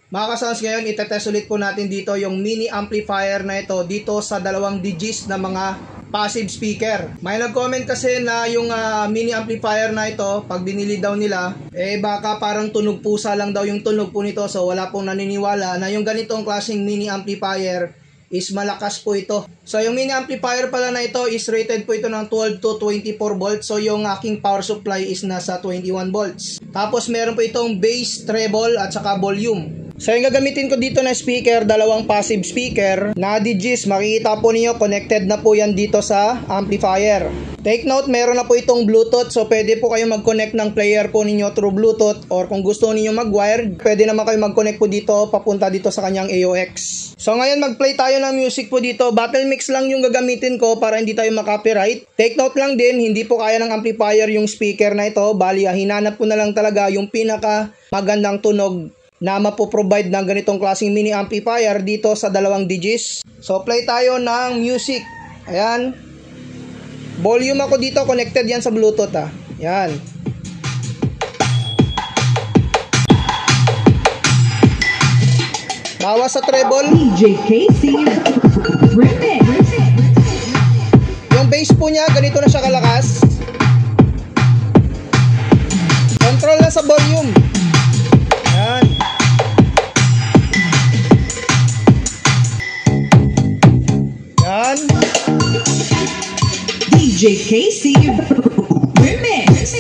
Mga ka-sounds, ngayon itetest ulit po natin dito yung mini amplifier na ito dito sa 2 digits na mga passive speaker. May nag-comment kasi na yung mini amplifier na ito, pag binili daw nila, baka parang tunog pusa lang daw yung tunog po nito. So wala pong naniniwala na yung ganitong klaseng mini amplifier is malakas po ito. So yung mini amplifier pala na ito is rated po ito ng 12 to 24 volts. So yung aking power supply is nasa 21 volts. Tapos meron po itong bass, treble at saka volume. So yung gagamitin ko dito na speaker, 2 passive speaker na digits. Makikita po niyo connected na po yan dito sa amplifier. Take note, meron na po itong Bluetooth. So pwede po kayo mag-connect ng player po ninyo through Bluetooth, or kung gusto niyo mag-wired, pwede naman kayo mag-connect po dito papunta dito sa kanyang AUX. So ngayon mag-play tayo ng music po dito. Battle mix lang yung gagamitin ko para hindi tayo makopyright. Take note lang din, hindi po kaya ng amplifier yung speaker na ito. Bali, hinanap ko na lang talaga yung pinaka magandang tunog na mapoprovide ng ganitong klaseng mini amplifier dito sa 2 digits. So play tayo ng music. Ayan. Volume ako dito, connected yan sa Bluetooth Ayan. Bawas sa treble. DJ Casey Remix. Yung bass po niya, ganito na siya kalakas. Control na sa volume. Ayan. Ayan. DJ Casey Remix.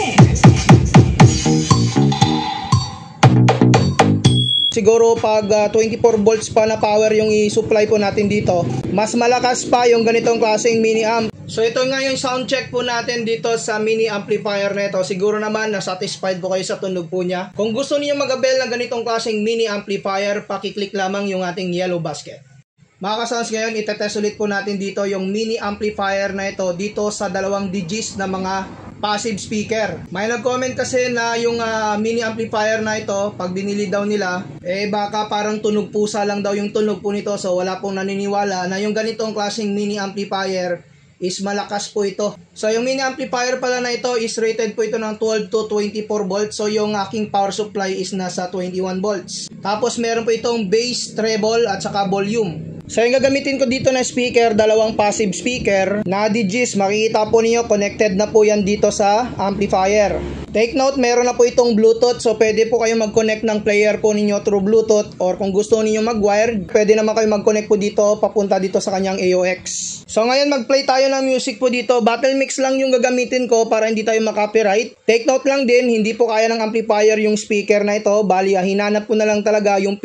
Siguro pag 24 volts pa na power yung i-supply po natin dito, mas malakas pa yung ganitong klaseng mini amp. So ito nga yung sound check po natin dito sa mini amplifier na ito. Siguro naman na satisfied po kayo sa tunog po niya. Kung gusto niyo mag-avail ng ganitong klaseng mini amplifier, pakiclick lamang yung ating yellow basket. Mga ka-sounds, ngayon itetest ulit po natin dito yung mini amplifier na ito dito sa 2 digits na mga passive speaker. May nag-comment kasi na yung mini amplifier na ito, pag binili daw nila, baka parang tunog pusa lang daw yung tunog po nito. So wala pong naniniwala na yung ganitong klaseng mini amplifier is malakas po ito. So yung mini amplifier pala na ito is rated po ito ng 12 to 24 volts. So yung aking power supply is nasa 21 volts. Tapos meron po itong bass, treble at saka volume. So yung gagamitin ko dito na speaker, 2 passive speaker na digits. Makikita po niyo connected na po yan dito sa amplifier. Take note, meron na po itong Bluetooth. So pwede po kayo mag-connect ng player po ninyo through Bluetooth, or kung gusto niyo mag-wired, pwede naman kayo mag-connect po dito papunta dito sa kanyang AUX. So ngayon mag-play tayo ng music po dito. Battle mix lang yung gagamitin ko para hindi tayo makopyright. Take note lang din, hindi po kaya ng amplifier yung speaker na ito. Bali, hinanap ko na lang talaga yung